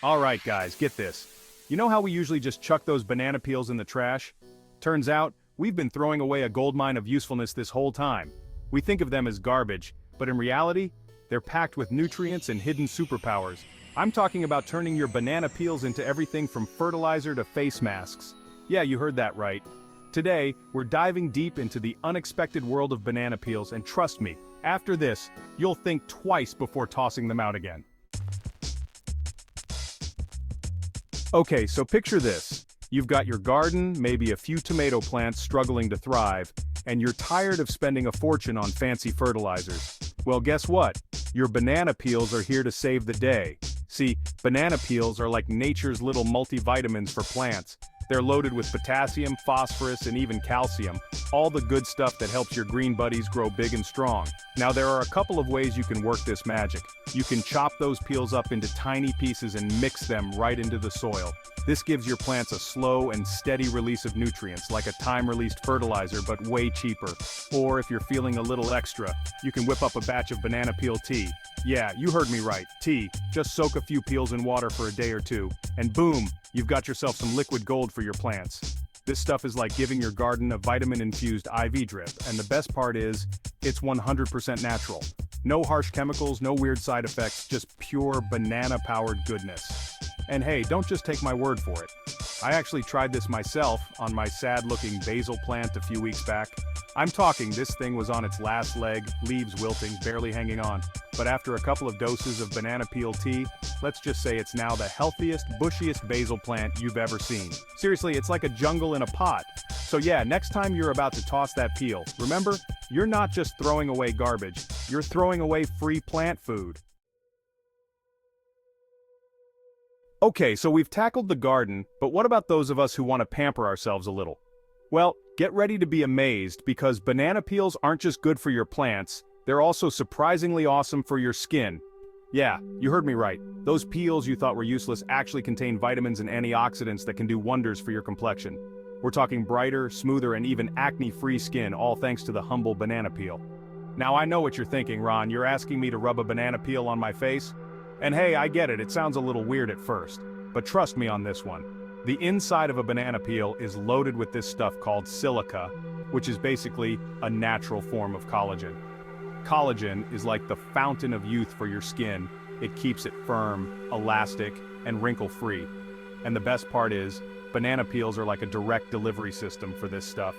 Alright guys, get this. You know how we usually just chuck those banana peels in the trash? Turns out, we've been throwing away a goldmine of usefulness this whole time. We think of them as garbage, but in reality, they're packed with nutrients and hidden superpowers. I'm talking about turning your banana peels into everything from fertilizer to face masks. Yeah, you heard that right. Today, we're diving deep into the unexpected world of banana peels, and trust me, after this, you'll think twice before tossing them out again. Okay, so picture this. You've got your garden, maybe a few tomato plants struggling to thrive, and you're tired of spending a fortune on fancy fertilizers. Well, guess what? Your banana peels are here to save the day. See, banana peels are like nature's little multivitamins for plants. They're loaded with potassium, phosphorus, and even calcium, all the good stuff that helps your green buddies grow big and strong. Now there are a couple of ways you can work this magic. You can chop those peels up into tiny pieces and mix them right into the soil. This gives your plants a slow and steady release of nutrients, like a time-released fertilizer but way cheaper. Or if you're feeling a little extra, you can whip up a batch of banana peel tea. Yeah, you heard me right, tea. Just soak a few peels in water for a day or two, and boom, you've got yourself some liquid gold for your plants. This stuff is like giving your garden a vitamin-infused IV drip, and the best part is, it's 100% natural. No harsh chemicals, no weird side effects, just pure banana-powered goodness. And hey, don't just take my word for it. I actually tried this myself on my sad-looking basil plant a few weeks back. I'm talking this thing was on its last leg, leaves wilting, barely hanging on. But after a couple of doses of banana peel tea, let's just say it's now the healthiest, bushiest basil plant you've ever seen. Seriously, it's like a jungle in a pot. So yeah, next time you're about to toss that peel, remember, you're not just throwing away garbage, you're throwing away free plant food. Okay, so we've tackled the garden, but what about those of us who want to pamper ourselves a little? Well, get ready to be amazed because banana peels aren't just good for your plants, they're also surprisingly awesome for your skin. Yeah, you heard me right. Those peels you thought were useless actually contain vitamins and antioxidants that can do wonders for your complexion. We're talking brighter, smoother, and even acne-free skin, all thanks to the humble banana peel. Now I know what you're thinking, Ron, you're asking me to rub a banana peel on my face? And hey, I get it, it sounds a little weird at first. But trust me on this one. The inside of a banana peel is loaded with this stuff called silica, which is basically a natural form of collagen. Collagen is like the fountain of youth for your skin. It keeps it firm, elastic, and wrinkle-free. And the best part is, banana peels are like a direct delivery system for this stuff.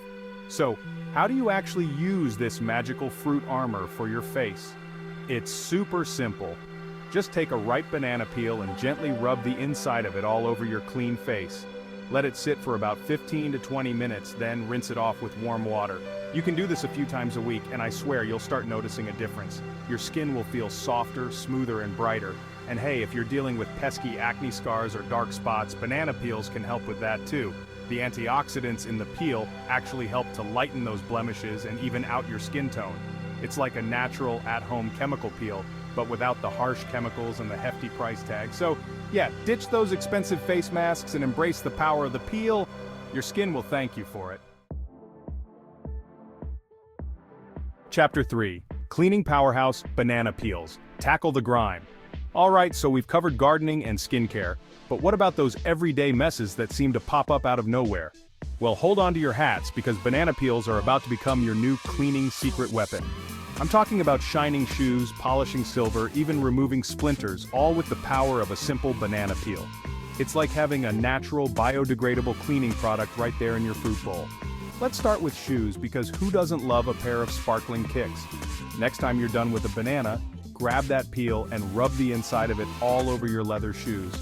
So, how do you actually use this magical fruit armor for your face? It's super simple. Just take a ripe banana peel and gently rub the inside of it all over your clean face. Let it sit for about 15 to 20 minutes, then rinse it off with warm water. You can do this a few times a week, and I swear you'll start noticing a difference. Your skin will feel softer, smoother, and brighter. And hey, if you're dealing with pesky acne scars or dark spots, banana peels can help with that too. The antioxidants in the peel actually help to lighten those blemishes and even out your skin tone. It's like a natural, at-home chemical peel, but without the harsh chemicals and the hefty price tag. So, yeah, ditch those expensive face masks and embrace the power of the peel. Your skin will thank you for it. Chapter 3. Cleaning Powerhouse Banana Peels. Tackle the grime. Alright, so we've covered gardening and skincare, but what about those everyday messes that seem to pop up out of nowhere? Well, hold on to your hats because banana peels are about to become your new cleaning secret weapon. I'm talking about shining shoes, polishing silver, even removing splinters, all with the power of a simple banana peel. It's like having a natural, biodegradable cleaning product right there in your fruit bowl. Let's start with shoes because who doesn't love a pair of sparkling kicks? Next time you're done with a banana, grab that peel and rub the inside of it all over your leather shoes.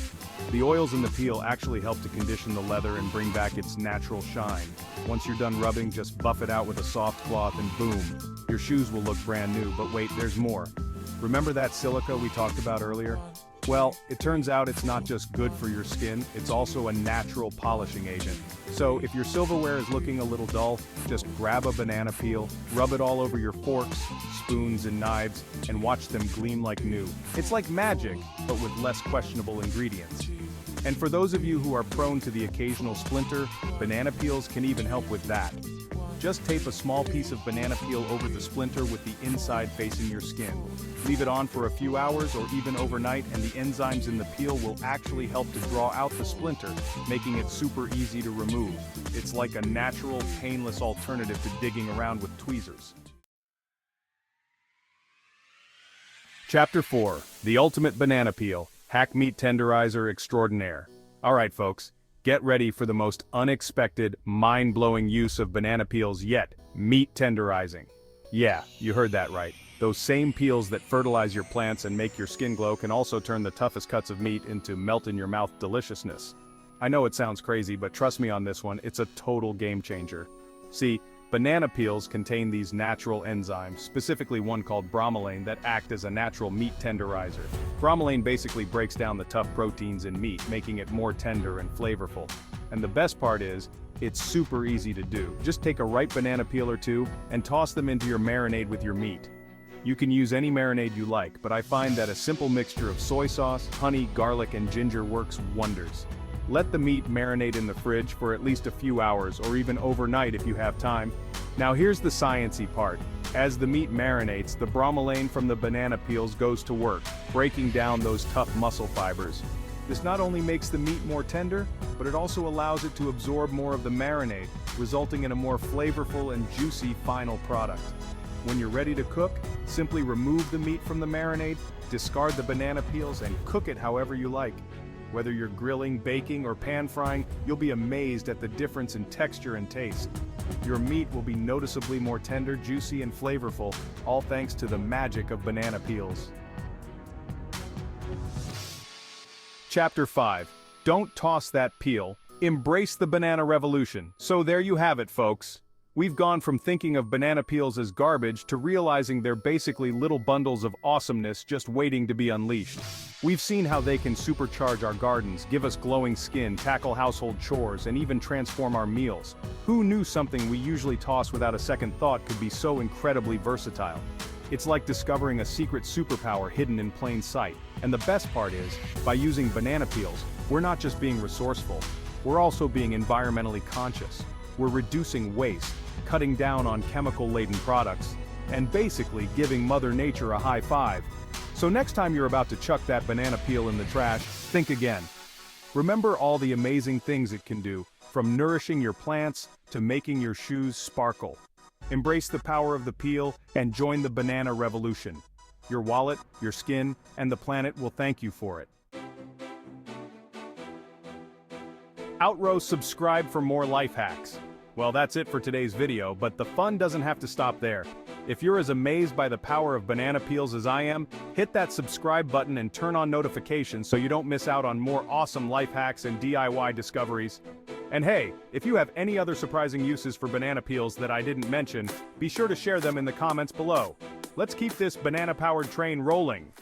The oils in the peel actually help to condition the leather and bring back its natural shine. Once you're done rubbing, just buff it out with a soft cloth and boom, your shoes will look brand new. But wait, there's more. Remember that silica we talked about earlier? Well, it turns out it's not just good for your skin, it's also a natural polishing agent. So if your silverware is looking a little dull, just grab a banana peel, rub it all over your forks, spoons, and knives, and watch them gleam like new. It's like magic, but with less questionable ingredients. And for those of you who are prone to the occasional splinter, banana peels can even help with that. Just tape a small piece of banana peel over the splinter with the inside facing your skin. Leave it on for a few hours or even overnight, and the enzymes in the peel will actually help to draw out the splinter, making it super easy to remove. It's like a natural, painless alternative to digging around with tweezers. Chapter 4. The Ultimate Banana Peel, Hack Meat Tenderizer Extraordinaire. Alright folks, get ready for the most unexpected, mind-blowing use of banana peels yet, meat tenderizing. Yeah, you heard that right. Those same peels that fertilize your plants and make your skin glow can also turn the toughest cuts of meat into melt-in-your-mouth deliciousness. I know it sounds crazy, but trust me on this one, it's a total game changer. See, banana peels contain these natural enzymes, specifically one called bromelain, that act as a natural meat tenderizer. Bromelain basically breaks down the tough proteins in meat, making it more tender and flavorful. And the best part is, it's super easy to do. Just take a ripe banana peel or two and toss them into your marinade with your meat. You can use any marinade you like, but I find that a simple mixture of soy sauce, honey, garlic, and ginger works wonders. Let the meat marinate in the fridge for at least a few hours or even overnight if you have time. Now here's the sciencey part. As the meat marinates, the bromelain from the banana peels goes to work, breaking down those tough muscle fibers. This not only makes the meat more tender, but it also allows it to absorb more of the marinade, resulting in a more flavorful and juicy final product. When you're ready to cook, simply remove the meat from the marinade, discard the banana peels, and cook it however you like. Whether you're grilling, baking, or pan frying, you'll be amazed at the difference in texture and taste. Your meat will be noticeably more tender, juicy, and flavorful, all thanks to the magic of banana peels. Chapter 5. Don't toss that peel. Embrace the banana revolution. So there you have it, folks. We've gone from thinking of banana peels as garbage to realizing they're basically little bundles of awesomeness just waiting to be unleashed. We've seen how they can supercharge our gardens, give us glowing skin, tackle household chores, and even transform our meals. Who knew something we usually toss without a second thought could be so incredibly versatile? It's like discovering a secret superpower hidden in plain sight. And the best part is, by using banana peels, we're not just being resourceful, we're also being environmentally conscious. We're reducing waste, cutting down on chemical-laden products, and basically giving Mother Nature a high five. So next time you're about to chuck that banana peel in the trash, think again. Remember all the amazing things it can do, from nourishing your plants to making your shoes sparkle. Embrace the power of the peel and join the banana revolution. Your wallet, your skin, and the planet will thank you for it. Outrow, subscribe for more life hacks. Well, that's it for today's video, but the fun doesn't have to stop there. If you're as amazed by the power of banana peels as I am, hit that subscribe button and turn on notifications so you don't miss out on more awesome life hacks and DIY discoveries. And hey, if you have any other surprising uses for banana peels that I didn't mention, be sure to share them in the comments below. Let's keep this banana-powered train rolling.